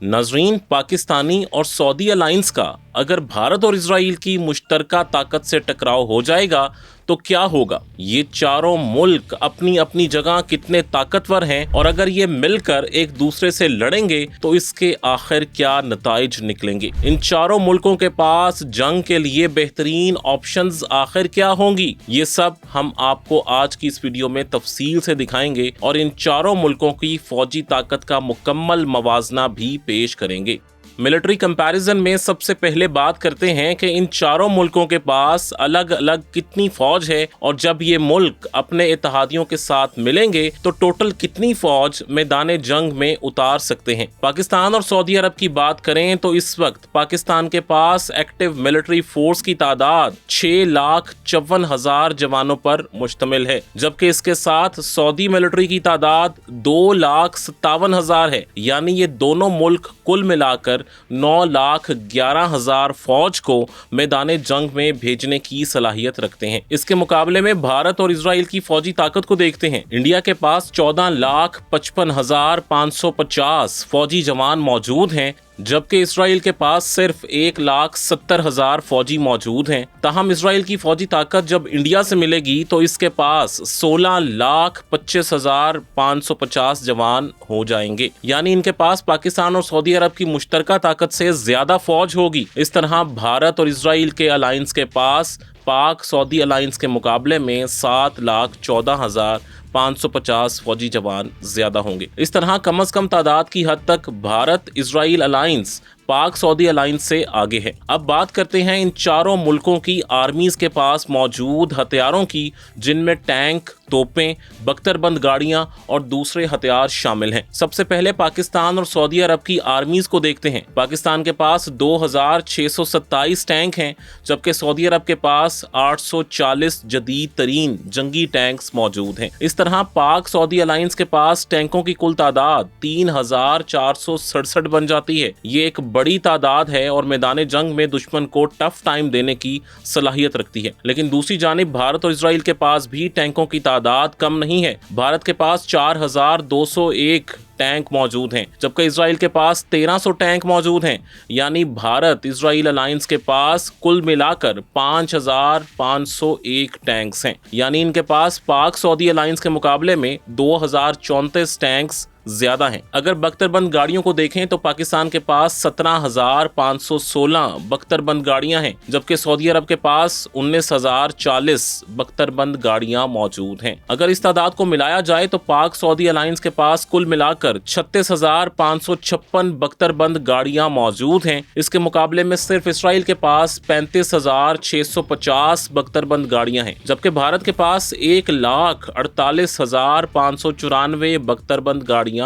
नाजरीन, पाकिस्तानी और Saudi alliance का अगर भारत और इजराइल की मुश्तरका ताकत से टकराव हो जाएगा तो क्या होगा? ये चारों मुल्क अपनी अपनी जगह कितने ताकतवर हैं और अगर ये मिलकर एक दूसरे से लड़ेंगे तो इसके आखिर क्या नताइज निकलेंगे? इन चारों मुल्कों के पास जंग के लिए बेहतरीन ऑप्शंस आखिर क्या होंगी? ये सब हम आपको आज की इस वीडियो में तफसील से दिखाएंगे और इन चारों मुल्कों की फौजी ताकत का मुकम्मल मवाजना भी पेश करेंगे। मिलिट्री कंपैरिजन में सबसे पहले बात करते हैं कि इन चारों मुल्कों के पास अलग अलग कितनी फौज है और जब ये मुल्क अपने इत्तेहादियों के साथ मिलेंगे तो टोटल कितनी फौज मैदान जंग में उतार सकते हैं। पाकिस्तान और सऊदी अरब की बात करें तो इस वक्त पाकिस्तान के पास एक्टिव मिलिट्री फोर्स की तादाद 6,54,000 जवानों पर मुश्तमिल है, जबकि इसके साथ सऊदी मिलिट्री की तादाद 2,57,000 है। यानी ये दोनों मुल्क कुल मिलाकर 9,11,000 फौज को मैदान जंग में भेजने की सलाहियत रखते हैं। इसके मुकाबले में भारत और इजराइल की फौजी ताकत को देखते हैं। इंडिया के पास 14,55,550 फौजी जवान मौजूद हैं, जबकि इजराइल के पास सिर्फ 1,70,000 फौजी मौजूद हैं। ताहम इजराइल की फौजी ताकत जब इंडिया से मिलेगी तो इसके पास 16,25,550 जवान हो जाएंगे। यानी इनके पास पाकिस्तान और सऊदी अरब की मुश्तरका ताकत से ज्यादा फौज होगी। इस तरह भारत और इजराइल के अलायंस के पास पाक सऊदी अलायंस के मुकाबले में 7,14,550 फौजी जवान ज्यादा होंगे। इस तरह कम से कम तादाद की हद तक भारत इजराइल अलायंस पाक सऊदी अलायंस से आगे है। अब बात करते हैं इन चारों मुल्कों की आर्मीज के पास मौजूद हथियारों की, जिनमें टैंक, तोपें, बख्तरबंद गाड़ियां और दूसरे हथियार शामिल हैं। सबसे पहले पाकिस्तान और सऊदी अरब की आर्मीज को देखते हैं। पाकिस्तान के पास 2,627 टैंक हैं, जबकि सऊदी अरब के पास 840 जदीद तरीन जंगी टैंक्स मौजूद हैं। इस तरह पाक सऊदी अलायंस के पास टैंकों की कुल तादाद 3,467 बन जाती है। ये एक बड़ी तादाद है और मैदान जंग में दुश्मन को टफ टाइम देने की सलाहियत रखती है। लेकिन दूसरी जानिब भारत और इजराइल के पास भी टैंकों की तादाद कम नहीं है। भारत के पास 4,201 टैंक मौजूद हैं, जबकि इजराइल के पास 1,300 टैंक मौजूद हैं। यानी भारत इजराइल अलायंस के पास कुल मिलाकर 5,501 टैंक्स हैं। यानी इनके पास पाक सऊदी अलायंस के मुकाबले में 2,034 टैंक्स ज्यादा हैं। अगर बख्तरबंद गाड़ियों को देखें तो पाकिस्तान के पास 17,516 बख्तरबंद गाड़ियां हैं, जबकि सऊदी अरब के पास 19,040 बख्तरबंद गाड़ियां मौजूद हैं। अगर इस तादाद को मिलाया जाए तो पाक सऊदी अलायंस के पास कुल मिलाकर 36,556 बख्तरबंद गाड़ियां मौजूद हैं। इसके मुकाबले में सिर्फ इसराइल के पास 35,650 बख्तरबंद गाड़ियां हैं, जबकि भारत के पास 1,48,594 बख्तरबंद गाड़ियां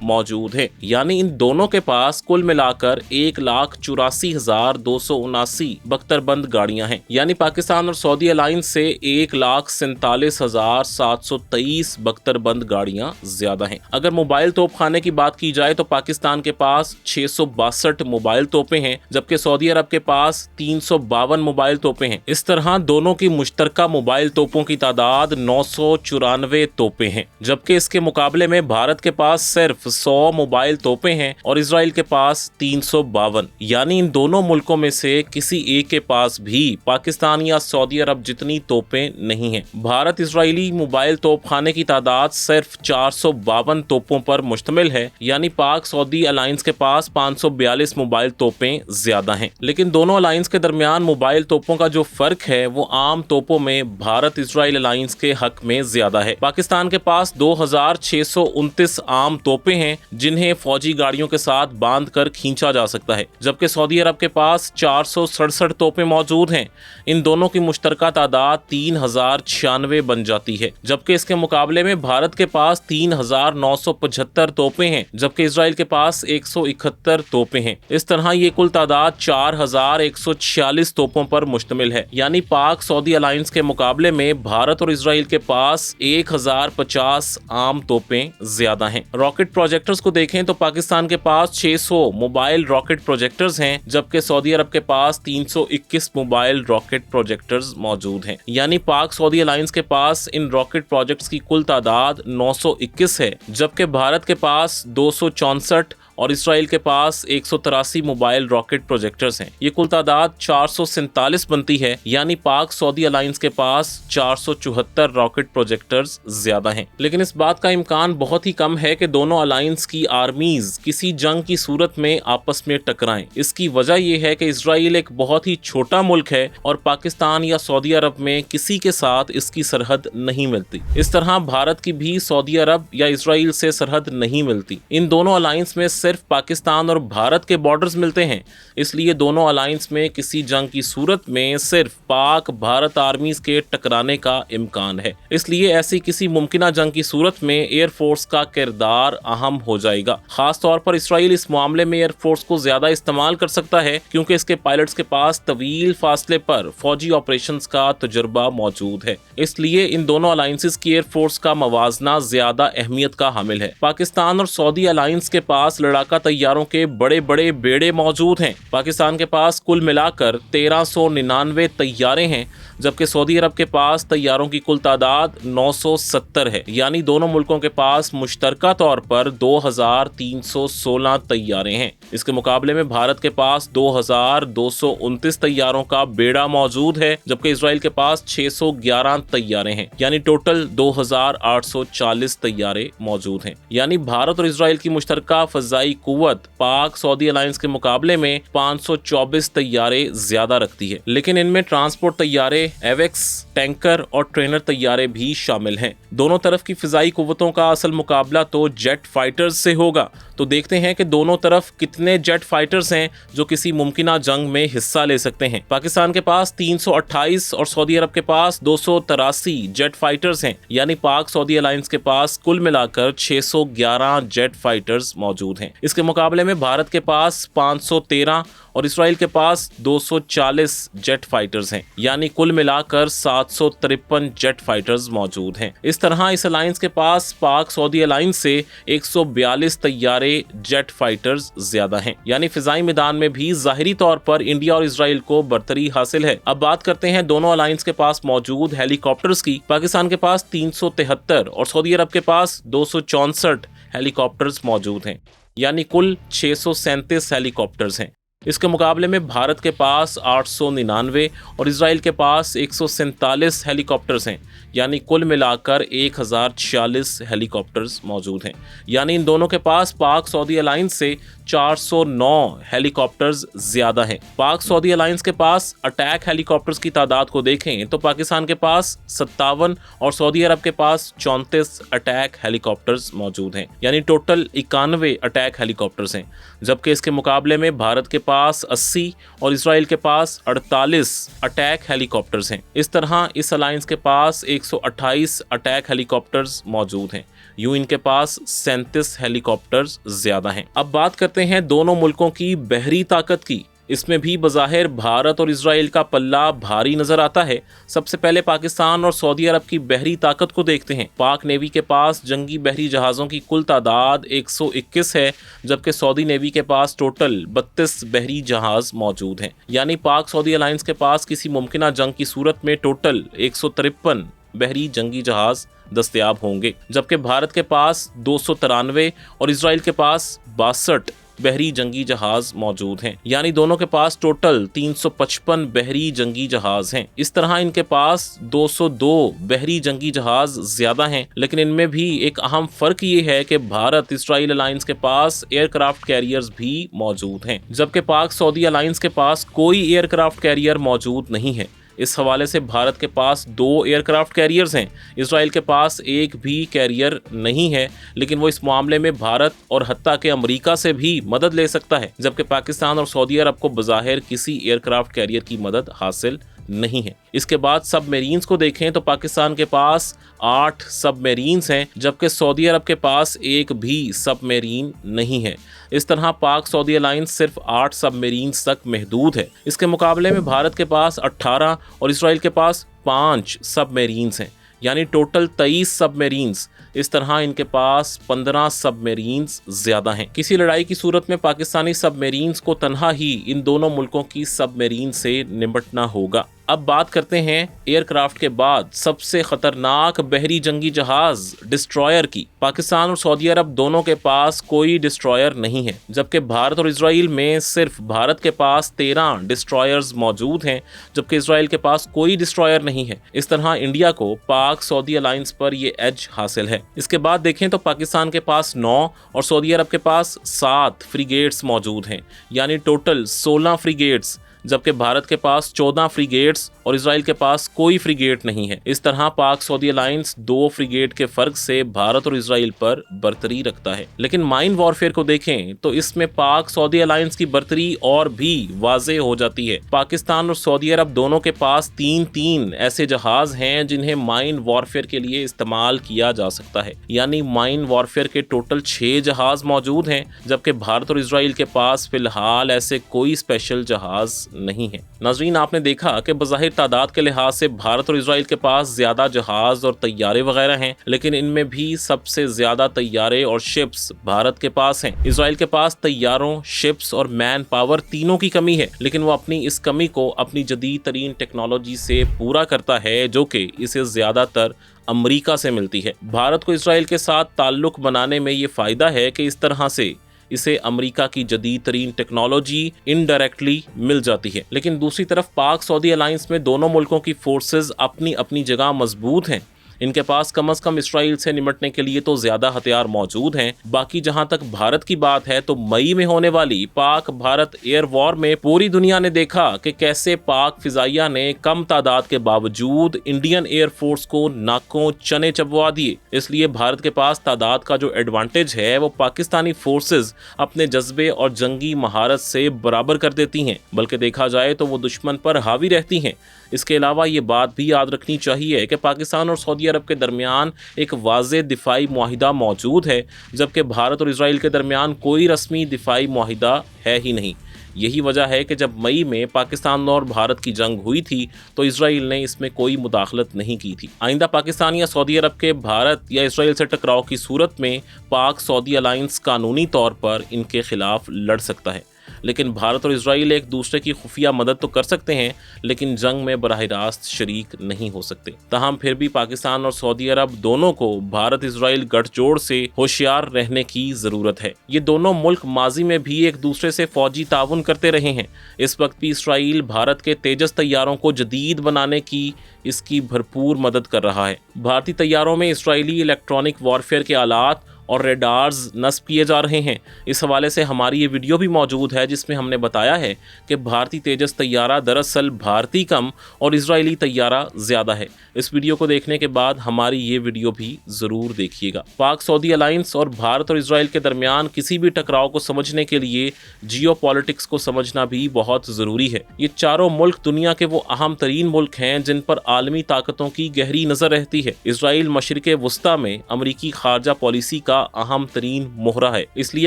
मौजूद है। यानी इन दोनों के पास कुल मिलाकर 1,84,279 बख्तरबंद गाड़ियां हैं। यानी पाकिस्तान और सऊदी अलायंस से 1,47,723 बख्तरबंद गाड़ियां ज्यादा हैं। अगर मोबाइल तोपखाने की बात की जाए तो पाकिस्तान के पास 662 मोबाइल तोपें हैं, जबकि सऊदी अरब के पास 352 मोबाइल तोपें हैं। इस तरह दोनों की मुश्तरका मोबाइल तोपों की तादाद 994 तोपें हैं, जबकि इसके मुकाबले में भारत के पास सिर्फ 100 मोबाइल तोपें हैं और इजराइल के पास 352। यानी इन दोनों मुल्कों में से किसी एक के पास भी पाकिस्तान या सऊदी अरब जितनी तोपें नहीं हैं। भारत इजरायली मोबाइल तोपखाने की तादाद सिर्फ 452 तोपों पर मुश्तमिल है। यानी पाक सऊदी अलायंस के पास 542 मोबाइल तोपें ज्यादा हैं। लेकिन दोनों अलायंस के दरमियान मोबाइल तोपों का जो फर्क है वो आम तोपों में भारत इजराइल अलायंस के हक में ज्यादा है। पाकिस्तान के पास 2,629 आम तोपें हैं जिन्हें फौजी गाड़ियों के साथ बांध कर खींचा जा सकता है, जबकि सऊदी अरब के पास 467 तोपें मौजूद हैं। इन दोनों की मुश्तरका तादाद 3,096 बन जाती है, जबकि इसके मुकाबले में भारत के पास 3,975 तोपें हैं, जबकि इजराइल के पास 171 तोपें हैं। इस तरह ये कुल तादाद 4,146 तोपों पर मुश्तमिल है। यानी पाक सऊदी अलायंस के मुकाबले में भारत और इजराइल के पास 1,050 आम तोपें ज्यादा हैं। रॉकेट प्रोजेक्टर्स को देखें तो पाकिस्तान के पास 600 मोबाइल रॉकेट प्रोजेक्टर्स हैं, जबकि सऊदी अरब के पास 321 मोबाइल रॉकेट प्रोजेक्टर्स मौजूद हैं। यानी पाक सऊदी अलायंस के पास इन रॉकेट प्रोजेक्ट्स की कुल तादाद 921 है, जबकि भारत के पास 264 और इसराइल के पास 183 मोबाइल रॉकेट प्रोजेक्टर्स हैं। ये कुल तादाद 447 बनती है, यानी पाक सऊदी अलायंस के पास 474 रॉकेट प्रोजेक्टर्स ज्यादा हैं। लेकिन इस बात का इम्कान बहुत ही कम है कि दोनों अलायंस की आर्मीज किसी जंग की सूरत में आपस में टकराएं। इसकी वजह यह है कि इसराइल एक बहुत ही छोटा मुल्क है और पाकिस्तान या सऊदी अरब में किसी के साथ इसकी सरहद नहीं मिलती। इस तरह भारत की भी सऊदी अरब या इसराइल से सरहद नहीं मिलती। इन दोनों अलायंस में सिर्फ पाकिस्तान और भारत के बॉर्डर्स मिलते हैं, इसलिए दोनों अलायंस में किसी जंग की सूरत में सिर्फ पाक भारत आर्मीज के टकराने का इम्कान है। इसलिए ऐसी किसी मुमकिन जंग की सूरत में एयरफोर्स का किरदार अहम हो जाएगा। खास तौर पर इसराइल इस मामले में एयरफोर्स को ज्यादा इस्तेमाल कर सकता है, क्योंकि इसके पायलट्स के पास तवील फासले पर फौजी ऑपरेशंस का तजुर्बा मौजूद है। इसलिए इन दोनों अलायंसेस की एयरफोर्स का मवाजना ज्यादा अहमियत का हामिल है। पाकिस्तान और सऊदी अलायंस के पास लड़ाका तैयारों के बड़े बड़े बेड़े मौजूद हैं। पाकिस्तान के पास कुल मिलाकर 1399 तैयारे हैं, जबकि सऊदी अरब के पास तैयारों की कुल तादाद 970 है। यानी दोनों मुल्कों के पास मुश्तरका तौर पर 2316 तैयारे हैं। इसके मुकाबले में भारत के पास 2229 तैयारों का बेड़ा मौजूद है, जबकि इसराइल के पास 611 तैयारे हैं। यानी टोटल 2840 तैयारे मौजूद हैं। यानी भारत और इसराइल की मुश्तरका फजाई कुव्वत पाक सऊदी अलायंस के मुकाबले में 524 तैयारे ज्यादा रखती है। लेकिन इनमें ट्रांसपोर्ट तैयारे, एवेक्स, टैंकर और ट्रेनर तैयारे भी शामिल हैं। दोनों तरफ की फिजाई कुव्वतों का असल मुकाबला तो जेट फाइटर्स से होगा। तो देखते हैं कि दोनों तरफ कितने जेट फाइटर्स हैं जो किसी मुमकिना जंग में हिस्सा ले सकते हैं। पाकिस्तान के पास 328 और सऊदी अरब के पास 283 जेट फाइटर्स हैं। यानी पाक सऊदी अलायंस के पास कुल मिलाकर 611 जेट फाइटर्स मौजूद हैं। इसके मुकाबले में भारत के पास 513 और इसराइल के पास 240 जेट फाइटर्स हैं। यानी कुल मिलाकर 753 जेट फाइटर्स मौजूद हैं। इस तरह इस अलायंस के पास पाक सऊदी अलायंस से 142 तैयारे जेट फाइटर्स ज्यादा हैं। यानी फिजाई मैदान में भी जाहिरी तौर पर इंडिया और इसराइल को बरतरी हासिल है। अब बात करते हैं दोनों अलायंस के पास मौजूद हेलीकॉप्टर्स की। पाकिस्तान के पास 373 और सऊदी अरब के पास 264 हेलीकॉप्टर्स मौजूद हैं। यानी कुल 637 हेलीकॉप्टर्स हैं। इसके मुकाबले में भारत के पास 899 और इसराइल के पास 147 हेलीकॉप्टर्स हैं। यानी कुल मिलाकर 1046 हेलीकॉप्टर्स मौजूद हैं। यानी इन दोनों के पास पाक सऊदी अलायंस से 409 हेलीकॉप्टर्स ज्यादा हैं। पाक सऊदी अलायंस के पास अटैक हेलीकॉप्टर्स की तादाद को देखें तो पाकिस्तान के पास 57 और सऊदी अरब के पास 34 अटैक हेलीकॉप्टर्स मौजूद हैं। यानी टोटल 91 अटैक हेलीकॉप्टर्स हैं। जबकि इसके मुकाबले में भारत के पास 80 और इसराइल के पास 48 अटैक हेलीकॉप्टर्स हैं। इस तरह इस अलायंस के पास 128 अटैक हेलीकॉप्टर्स मौजूद हैं। यूं इनके पास 37 हेलीकॉप्टर्स ज्यादा हैं। अब बात करते हैं दोनों मुल्कों की बहरी ताकत की। इसमें भी बज़ाहिर भारत और इसराइल का पल्ला भारी नजर आता है। सबसे पहले पाकिस्तान और सऊदी अरब की बहरी ताकत को देखते हैं। पाक नेवी के पास जंगी बहरी जहाज़ों की कुल तादाद 121 है, जबकि सऊदी नेवी के पास टोटल 32 बहरी जहाज़ मौजूद हैं। यानी पाक सऊदी अलायंस के पास किसी मुमकिन जंग की सूरत में टोटल 153 बहरी जंगी जहाज़ दस्तयाब होंगे, जबकि भारत के पास 293 और इसराइल के पास 62 बहरी जंगी जहाज मौजूद हैं। यानी दोनों के पास टोटल 355 बहरी जंगी जहाज हैं। इस तरह इनके पास 202 बहरी जंगी जहाज ज्यादा हैं। लेकिन इनमें भी एक अहम फर्क ये है कि भारत इसराइल अलायंस के पास एयरक्राफ्ट कैरियर्स भी मौजूद हैं, जबकि पाक सऊदी अलायंस के पास कोई एयरक्राफ्ट कैरियर मौजूद नहीं है। इस हवाले से भारत के पास 2 एयरक्राफ्ट कैरियर्स हैं, इसराइल के पास एक भी कैरियर नहीं है, लेकिन वो इस मामले में भारत और हत्ता के अमेरिका से भी मदद ले सकता है, जबकि पाकिस्तान और सऊदी अरब को बज़ाहिर किसी एयरक्राफ्ट कैरियर की मदद हासिल नहीं है। इसके बाद सबमरीन्स को देखें तो पाकिस्तान के पास 8 सबमरीन्स हैं, जबकि सऊदी अरब के पास एक भी सबमरीन नहीं है। इस तरह पाक सऊदी अलायंस सिर्फ 8 सबमरीन्स तक महदूद है। इसके मुकाबले में भारत के पास 18 और इसराइल के पास 5 सबमरीन्स हैं, यानी टोटल 23 सबमरीन्स। इस तरह इनके पास 15 सबमरीन्स ज्यादा हैं। किसी लड़ाई की सूरत में पाकिस्तानी सबमरीन्स को तन्हा ही इन दोनों मुल्कों की सबमरीन से निपटना होगा। अब बात करते हैं एयरक्राफ्ट के बाद सबसे खतरनाक बहरी जंगी जहाज डिस्ट्रॉयर की। पाकिस्तान और सऊदी अरब दोनों के पास कोई डिस्ट्रॉयर नहीं है, जबकि भारत और इजराइल में सिर्फ भारत के पास 13 डिस्ट्रॉयर्स मौजूद हैं, जबकि इजराइल के पास कोई डिस्ट्रॉयर नहीं है। इस तरह इंडिया को पाक सऊदी अलायंस पर ये एज हासिल है। इसके बाद देखें तो पाकिस्तान के पास 9 और सऊदी अरब के पास 7 फ्रिगेट्स मौजूद हैं, यानी टोटल 16 फ्रिगेट्स, जबकि भारत के पास 14 फ्रिगेट्स और इजराइल के पास कोई फ्रिगेट नहीं है। इस तरह पाक सऊदी अलायंस 2 फ्रिगेट के फर्क से भारत और इजराइल पर बर्तरी रखता है। लेकिन माइन वॉरफेयर को देखें तो इसमें पाक सऊदी अलायंस की बर्तरी और भी वाज़ेह हो जाती है। पाकिस्तान और सऊदी अरब दोनों के पास 3 ऐसे जहाज हैं जिन्हें माइन वॉरफेयर के लिए इस्तेमाल किया जा सकता है, यानी माइन वॉरफेयर के टोटल 6 जहाज मौजूद हैं, जबकि भारत और इजराइल के पास फिलहाल ऐसे कोई स्पेशल जहाज नहीं है। नाज़रीन, आपने देखा कि बज़ाहिर तादाद के लिहाज से भारत और इजराइल के पास ज्यादा जहाज और तैयारे वगैरह हैं, लेकिन इनमें भी सबसे ज्यादा तैयारे और शिप्स भारत के पास हैं। इजराइल के पास तैयारों, शिप्स और मैन पावर तीनों की कमी है, लेकिन वो अपनी इस कमी को अपनी जदीद तरीन टेक्नोलॉजी से पूरा करता है, जो कि इसे ज्यादातर अमेरिका से मिलती है। भारत को इजराइल के साथ ताल्लुक बनाने में ये फायदा है कि इस तरह से इसे अमेरिका की जदीद तरीन टेक्नोलॉजी इनडायरेक्टली मिल जाती है। लेकिन दूसरी तरफ पाक सऊदी अलायंस में दोनों मुल्कों की फोर्सेस अपनी अपनी जगह मजबूत हैं। इनके पास कम से कम इसराइल से निपटने के लिए तो ज्यादा हथियार मौजूद हैं। बाकी जहां तक भारत की बात है तो मई में होने वाली पाक भारत एयर वॉर में पूरी दुनिया ने देखा कि कैसे पाक फिजाइया ने कम तादाद के बावजूद इंडियन एयर फोर्स को नाकों चने चबवा दिए। इसलिए भारत के पास तादाद का जो एडवांटेज है वो पाकिस्तानी फोर्सेस अपने जज्बे और जंगी महारत से बराबर कर देती हैं, बल्कि देखा जाए तो वो दुश्मन पर हावी रहती हैं। इसके अलावा ये बात भी याद रखनी चाहिए कि पाकिस्तान और सऊदी अरब के दरमियान एक वाज़ेह दिफाई मुआहिदा मौजूद है, जबकि भारत और इजराइल के दरमियान कोई रस्मी दिफाई मुआहिदा है ही नहीं। यही वजह है कि जब मई में पाकिस्तान और भारत की जंग हुई थी तो इजराइल ने इसमें कोई मुदाखलत नहीं की थी। आइंदा पाकिस्तान या सऊदी अरब के भारत या इजराइल से टकराव की सूरत में पाक सऊदी अलायंस कानूनी तौर पर इनके खिलाफ लड़ सकता है, लेकिन भारत और इजराइल एक दूसरे की खुफिया मदद तो कर सकते हैं, लेकिन जंग में बराह रास्त शरीक नहीं हो सकते। तहम फिर भी पाकिस्तान और सऊदी अरब दोनों को भारत इजराइल गठजोड़ से होशियार रहने की ज़रूरत है। ये दोनों मुल्क माजी में भी एक दूसरे से फौजी ताउन करते रहे हैं। इस वक्त भी इसराइल भारत के तेजस तैयारों को जदीद बनाने की इसकी भरपूर मदद कर रहा है। भारतीय तैयारों में इसराइली इलेक्ट्रॉनिक वॉरफेयर के आलात और रेडार्स नस्ब किए जा रहे हैं। इस हवाले से हमारी ये वीडियो भी मौजूद है जिसमें हमने बताया है कि भारतीय तेजस तैयारा दरअसल भारतीय कम और इजरायली तैयारा ज़्यादा है। इस वीडियो को देखने के बाद हमारी ये वीडियो भी ज़रूर देखिएगा। पाक सऊदी अलायंस और भारत और इजराइल के दरमियान किसी भी टकराव को समझने के लिए जियो पॉलिटिक्स को समझना भी बहुत ज़रूरी है। ये चारों मुल्क दुनिया के वो अहम तरीन मुल्क हैं जिन पर आलमी ताकतों की गहरी नज़र रहती है। इजराइल मशरिक़ वस्ता में अमरीकी खारजा पॉलिसी का अहम तरीन मोहरा है। इसलिए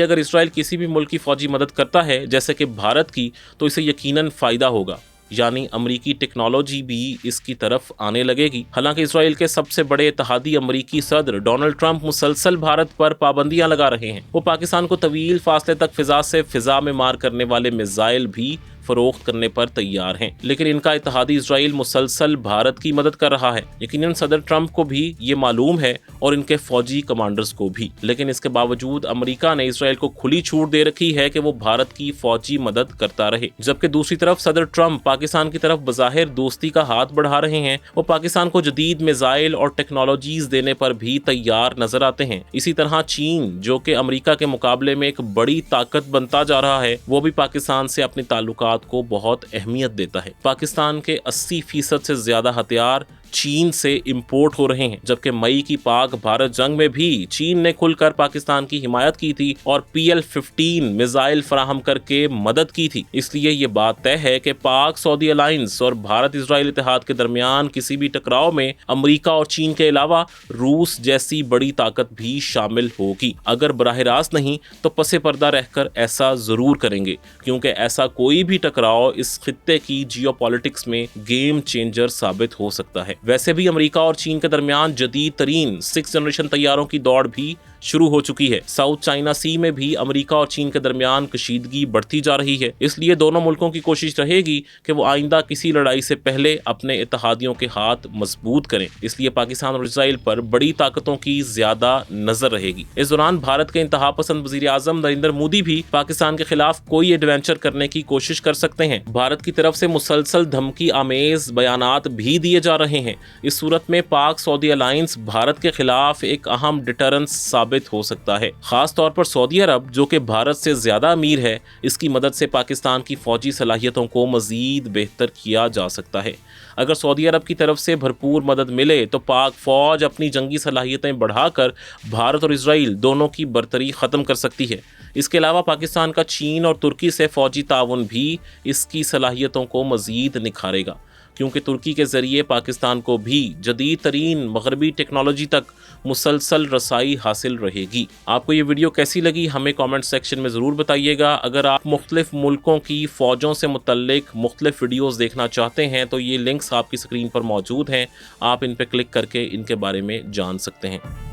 अगर इजराइल किसी भी मुल्क की फौजी मदद करता है जैसे कि भारत की, तो इसे यकीनन फ़ायदा होगा, यानी अमरीकी टेक्नोलॉजी भी इसकी तरफ आने लगेगी। हालांकि इजराइल के सबसे बड़े इत्तेहादी अमरीकी सदर डोनाल्ड ट्रंप मुसलसल भारत पर पाबंदियां लगा रहे हैं। वो पाकिस्तान को तवील फासले तक फिजा से फिजा में मार करने वाले मिसाइल भी फरोख्त करने पर तैयार हैं, लेकिन इनका इत्तेहादी इजराइल मुसलसल भारत की मदद कर रहा है। यकीनन सदर ट्रंप को भी ये मालूम है और इनके फौजी कमांडर्स को भी, लेकिन इसके बावजूद अमेरिका ने इजराइल को खुली छूट दे रखी है कि वो भारत की फौजी मदद करता रहे। जबकि दूसरी तरफ सदर ट्रंप पाकिस्तान की तरफ बज़ाहिर दोस्ती का हाथ बढ़ा रहे हैं। वो पाकिस्तान को जदीद मिसाइल और टेक्नोलॉजीज देने पर भी तैयार नजर आते हैं। इसी तरह चीन, जो कि अमेरिका के मुकाबले में एक बड़ी ताकत बनता जा रहा है, वो भी पाकिस्तान से अपने ताल्लुकात को बहुत अहमियत देता है। पाकिस्तान के 80% से ज्यादा हथियार चीन से इंपोर्ट हो रहे हैं, जबकि मई की पाक भारत जंग में भी चीन ने खुलकर पाकिस्तान की हिमायत की थी और PL-15 मिसाइल फराहम करके मदद की थी। इसलिए ये बात तय है कि पाक सऊदी अलायंस और भारत इजराइल इत्तेहाद के दरमियान किसी भी टकराव में अमेरिका और चीन के अलावा रूस जैसी बड़ी ताकत भी शामिल होगी। अगर बराह रास्त नहीं तो पसे पर्दा रहकर ऐसा जरूर करेंगे, क्योंकि ऐसा कोई भी टकराव इस खित्ते की जियोपॉलिटिक्स में गेम चेंजर साबित हो सकता है। वैसे भी अमेरिका और चीन के दरमियान जदीद तरीन 6th जनरेशन तैयारों की दौड़ भी शुरू हो चुकी है। साउथ चाइना सी में भी अमेरिका और चीन के दरमियान कशीदगी बढ़ती जा रही है। इसलिए दोनों मुल्कों की कोशिश रहेगी कि वो आइंदा किसी लड़ाई से पहले अपने इत्तेहादियों के हाथ मजबूत करें। इसलिए पाकिस्तान और इजराइल पर बड़ी ताकतों की ज्यादा नजर रहेगी। इस दौरान भारत के इंतहा पसंद वजीर आजम नरेंद्र मोदी भी पाकिस्तान के खिलाफ कोई एडवेंचर करने की कोशिश कर सकते हैं। भारत की तरफ से मुसलसल धमकी आमेज बयानात भी दिए जा रहे हैं। इस सूरत में पाक सऊदी अलायंस भारत के खिलाफ एक अहम डिटरेंस साबित हो सकता है। खास तौर पर सऊदी अरब जो कि भारत से ज्यादा अमीर है, इसकी मदद से पाकिस्तान की फौजी सलाहियतों को मजीद बेहतर किया जा सकता है। अगर सऊदी अरब की तरफ से भरपूर मदद मिले तो पाक फौज अपनी जंगी सलाहियतें बढ़ाकर भारत और इजराइल दोनों की बर्तरी खत्म कर सकती है। इसके अलावा पाकिस्तान का चीन और तुर्की से फौजी ताउन भी इसकी सलाहियतों को मजीद निखारेगा, क्योंकि तुर्की के ज़रिए पाकिस्तान को भी जदीद तरीन मगरबी टेक्नोलॉजी तक मुसलसल रसाई हासिल रहेगी। आपको ये वीडियो कैसी लगी हमें कमेंट सेक्शन में ज़रूर बताइएगा। अगर आप मुख्तलिफ मुल्कों की फ़ौजों से मुतल्लिक मुख्तलिफ वीडियोस देखना चाहते हैं तो ये लिंक्स आपकी स्क्रीन पर मौजूद हैं, आप इन पर क्लिक करके इनके बारे में जान सकते हैं।